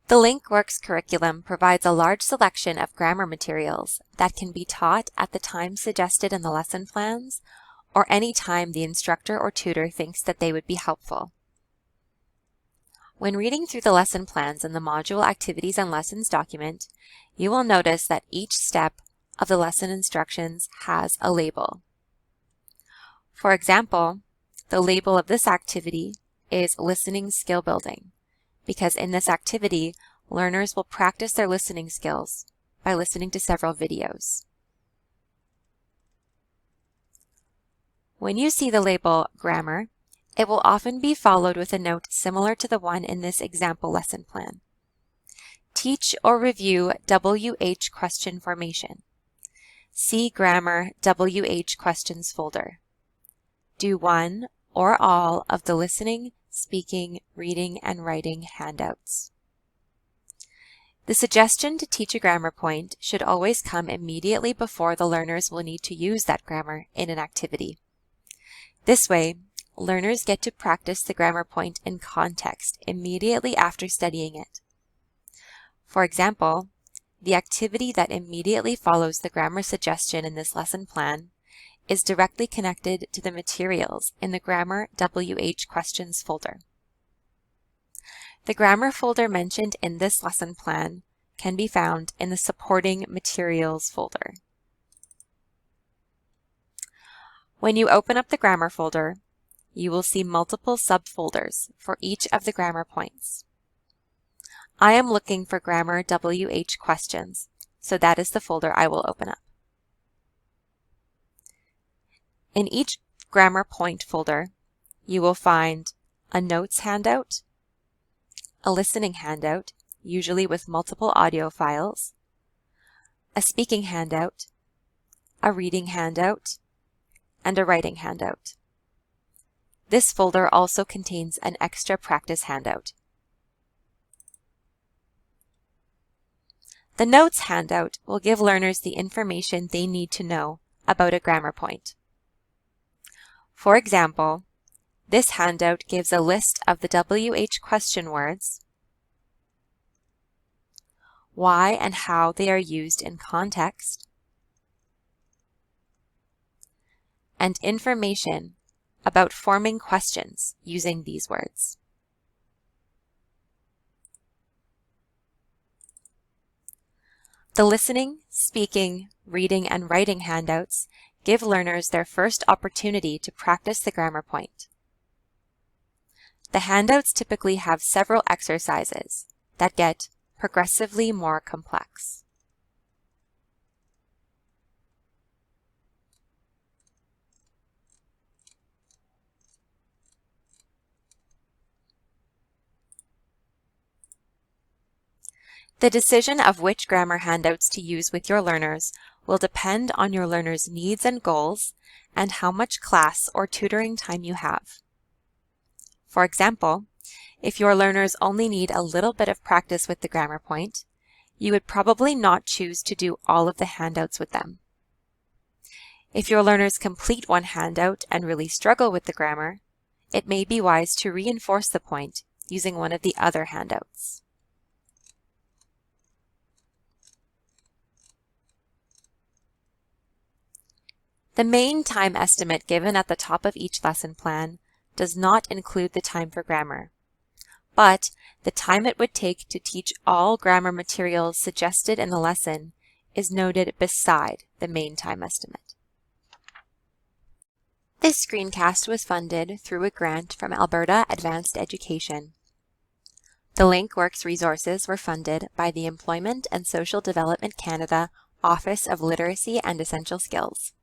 The LinkWorks curriculum provides a large selection of grammar materials that can be taught at the time suggested in the lesson plans or any time the instructor or tutor thinks that they would be helpful. When reading through the lesson plans in the Module Activities and Lessons document, you will notice that each step of the lesson instructions has a label. For example, the label of this activity is Listening Skill Building, because in this activity, learners will practice their listening skills by listening to several videos. When you see the label Grammar, it will often be followed with a note similar to the one in this example lesson plan. Teach or review WH question formation. See Grammar WH questions folder. Do one or all of the listening, speaking, reading, and writing handouts. The suggestion to teach a grammar point should always come immediately before the learners will need to use that grammar in an activity. This way, learners get to practice the grammar point in context immediately after studying it. For example, the activity that immediately follows the grammar suggestion in this lesson plan is directly connected to the materials in the Grammar WH Questions folder. The grammar folder mentioned in this lesson plan can be found in the Supporting Materials folder. When you open up the grammar folder, you will see multiple subfolders for each of the grammar points. I am looking for Grammar WH Questions, so that is the folder I will open up. In each grammar point folder, you will find a notes handout, a listening handout, usually with multiple audio files, a speaking handout, a reading handout, and a writing handout. This folder also contains an extra practice handout. The notes handout will give learners the information they need to know about a grammar point. For example, this handout gives a list of the WH question words, why and how they are used in context, and information about forming questions using these words. The listening, speaking, reading, and writing handouts give learners their first opportunity to practice the grammar point. The handouts typically have several exercises that get progressively more complex. The decision of which grammar handouts to use with your learners will depend on your learners' needs and goals and how much class or tutoring time you have. For example, if your learners only need a little bit of practice with the grammar point, you would probably not choose to do all of the handouts with them. If your learners complete one handout and really struggle with the grammar, it may be wise to reinforce the point using one of the other handouts. The main time estimate given at the top of each lesson plan does not include the time for grammar, but the time it would take to teach all grammar materials suggested in the lesson is noted beside the main time estimate. This screencast was funded through a grant from Alberta Advanced Education. The LinkWorks resources were funded by the Employment and Social Development Canada Office of Literacy and Essential Skills.